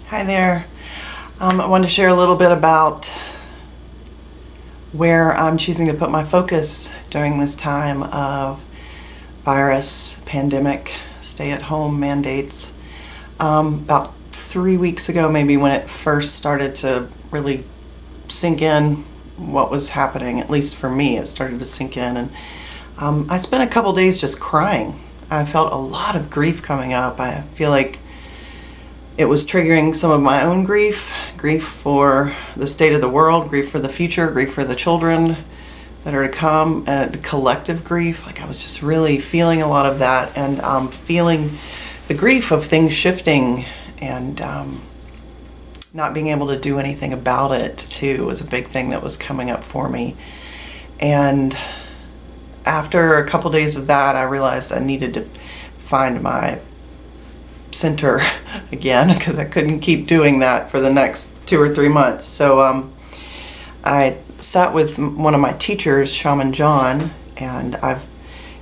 Hi there. I wanted to share a little bit about where I'm choosing to put my focus during this time of virus, pandemic, stay-at-home mandates. About 3 weeks ago, maybe, when it first started to really sink in what was happening, at least for me, it started to sink in. And I spent a couple days just crying. I felt a lot of grief coming up. I feel like it was triggering some of my own grief for the state of the world, grief for the future, grief for the children that are to come, the collective grief. Like, I was just really feeling a lot of that, and feeling the grief of things shifting and not being able to do anything about it too was a big thing that was coming up for me. And after a couple days of that, I realized I needed to find my center again, because I couldn't keep doing that for the next 2 or 3 months. So I sat with one of my teachers, Shaman John, and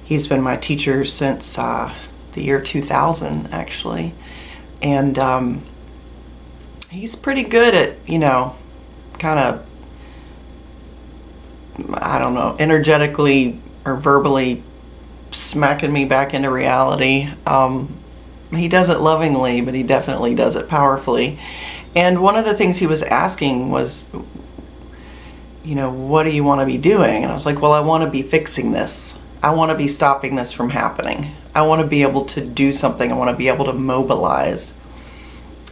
he's been my teacher since the year 2000, actually. And he's pretty good at, kind of, I don't know, energetically or verbally smacking me back into reality. He does it lovingly, but he definitely does it powerfully. And one of the things he was asking was, what do you want to be doing? And I was like, well, I want to be fixing this. I want to be stopping this from happening. I want to be able to do something. I want to be able to mobilize.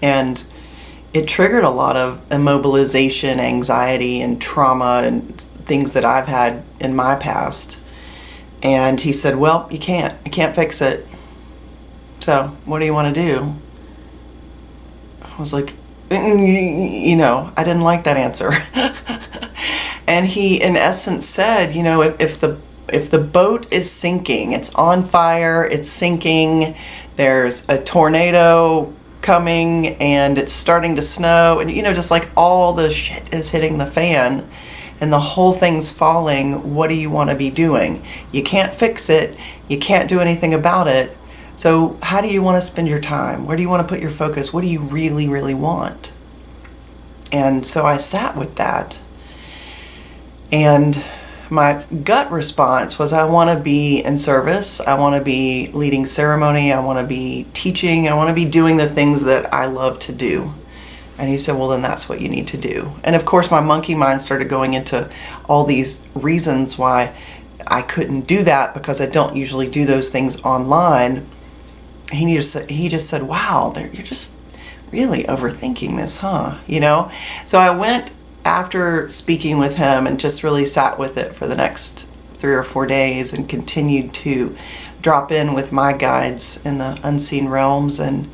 And it triggered a lot of immobilization, anxiety, and trauma, and things that I've had in my past. And he said, well, you can't fix it. So what do you want to do? I was like, I didn't like that answer. And he, in essence, said, if the boat is sinking, it's on fire, it's sinking, there's a tornado coming, and it's starting to snow, and just like all the shit is hitting the fan, and the whole thing's falling, what do you want to be doing? You can't fix it. You can't do anything about it. So how do you want to spend your time? Where do you want to put your focus? What do you really, really want? And so I sat with that. And my gut response was, I want to be in service. I want to be leading ceremony. I want to be teaching. I want to be doing the things that I love to do. And he said, well, then that's what you need to do. And of course, my monkey mind started going into all these reasons why I couldn't do that, because I don't usually do those things online. He just said, wow, you're just really overthinking this, huh? So I went after speaking with him and just really sat with it for the next 3 or 4 days, and continued to drop in with my guides in the unseen realms and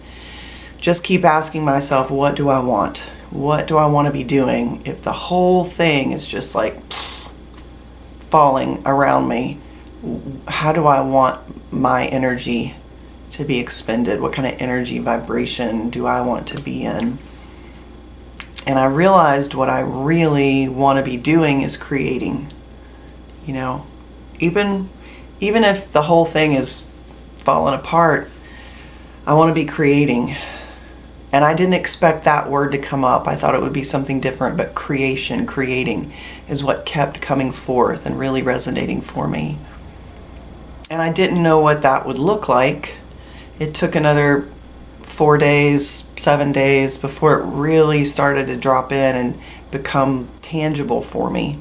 just keep asking myself, what do I want? What do I want to be doing? If the whole thing is just like falling around me, how do I want my energy to be expended? What kind of energy vibration do I want to be in? And I realized what I really want to be doing is creating. Even if the whole thing is falling apart, I want to be creating. And I didn't expect that word to come up. I thought it would be something different, but creating is what kept coming forth and really resonating for me. And I didn't know what that would look like. It took another 4 days, 7 days before it really started to drop in and become tangible for me.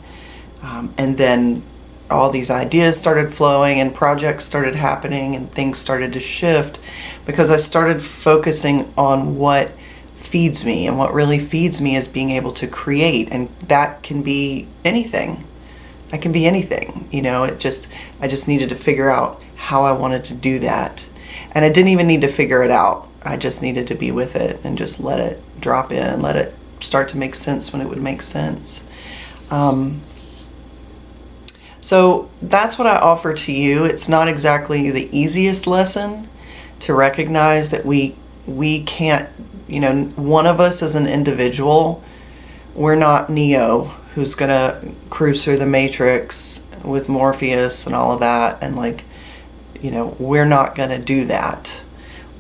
And then all these ideas started flowing, and projects started happening, and things started to shift, because I started focusing on what feeds me. And what really feeds me is being able to create. And that can be anything. That can be anything. I just needed to figure out how I wanted to do that. And I didn't even need to figure it out. I just needed to be with it and just let it drop in, let it start to make sense when it would make sense. So that's what I offer to you. It's not exactly the easiest lesson to recognize that we can't, one of us as an individual, we're not Neo, who's going to cruise through the Matrix with Morpheus and all of that, and we're not going to do that.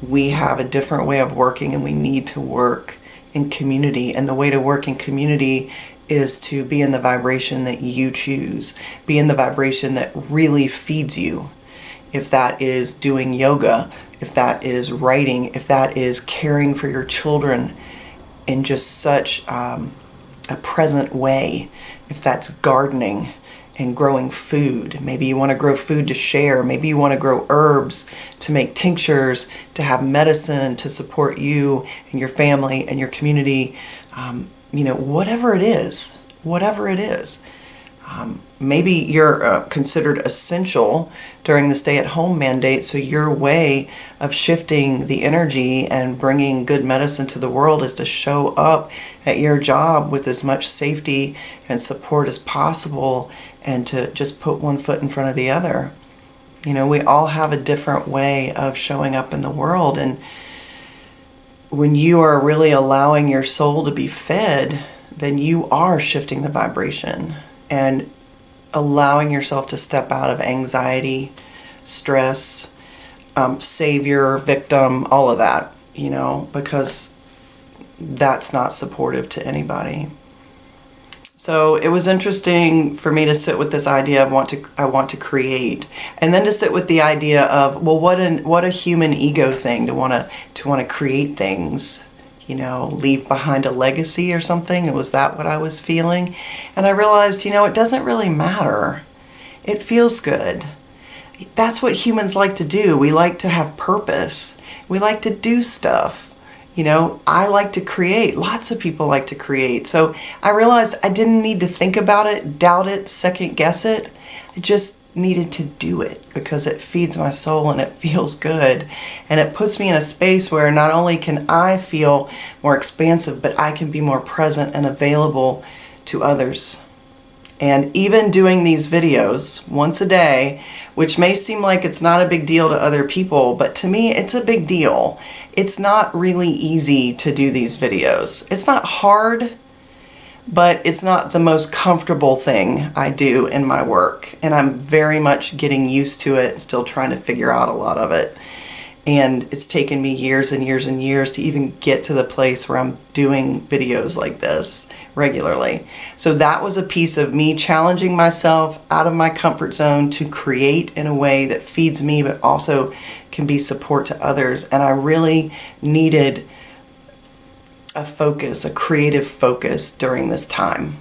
We have a different way of working, and we need to work in community. And the way to work in community is to be in the vibration that you choose. Be in the vibration that really feeds you. If that is doing yoga, if that is writing, if that is caring for your children in just such a present way, if that's gardening and growing food. Maybe you want to grow food to share. Maybe you want to grow herbs to make tinctures, to have medicine to support you and your family and your community. Whatever it is, maybe you're considered essential during the stay-at-home mandate, so your way of shifting the energy and bringing good medicine to the world is to show up at your job with as much safety and support as possible, and to just put one foot in front of the other. We all have a different way of showing up in the world, and when you are really allowing your soul to be fed, then you are shifting the vibration and allowing yourself to step out of anxiety, stress, savior, victim, all of that, because that's not supportive to anybody. So it was interesting for me to sit with this idea of I want to create, and then to sit with the idea of, well, what a human ego thing to want to create things, leave behind a legacy or something. Was that what I was feeling? And I realized, it doesn't really matter. It feels good. That's what humans like to do. We like to have purpose. We like to do stuff. I like to create. Lots of people like to create. So I realized I didn't need to think about it, doubt it, second guess it. I just needed to do it because it feeds my soul and it feels good. And it puts me in a space where not only can I feel more expansive, but I can be more present and available to others. And even doing these videos once a day, which may seem like it's not a big deal to other people, but to me, it's a big deal. It's not really easy to do these videos. It's not hard, but it's not the most comfortable thing I do in my work. And I'm very much getting used to it, still trying to figure out a lot of it. And it's taken me years and years and years to even get to the place where I'm doing videos like this regularly. So that was a piece of me challenging myself out of my comfort zone to create in a way that feeds me, but also can be support to others. And I really needed a focus, a creative focus during this time,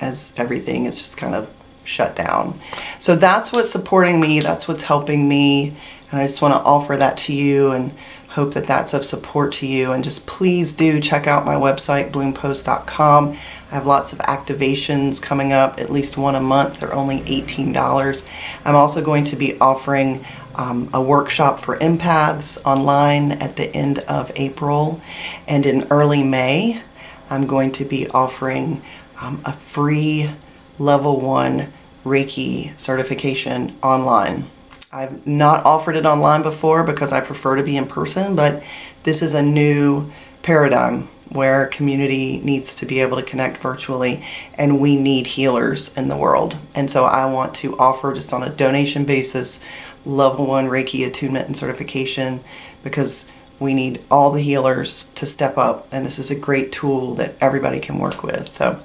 as everything is just kind of shut down. So that's what's supporting me. That's what's helping me. And I just want to offer that to you and hope that that's of support to you. And just please do check out my website, bloompost.com. I have lots of activations coming up, at least one a month. They're only $18. I'm also going to be offering a workshop for empaths online at the end of April. And in early May, I'm going to be offering a free level 1 Reiki certification online. I've not offered it online before because I prefer to be in person, but this is a new paradigm where community needs to be able to connect virtually, and we need healers in the world. And so I want to offer, just on a donation basis, level 1 Reiki attunement and certification, because we need all the healers to step up, and this is a great tool that everybody can work with. So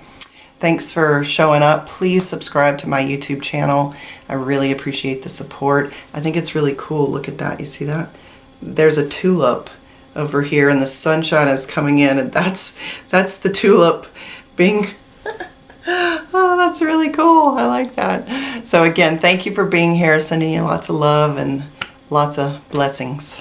thanks for showing up. Please subscribe to my YouTube channel. I really appreciate the support. I think it's really cool. Look at that. You see that? There's a tulip over here and the sunshine is coming in, and that's the tulip being oh, that's really cool. I like that. So again, thank you for being here. Sending you lots of love and lots of blessings.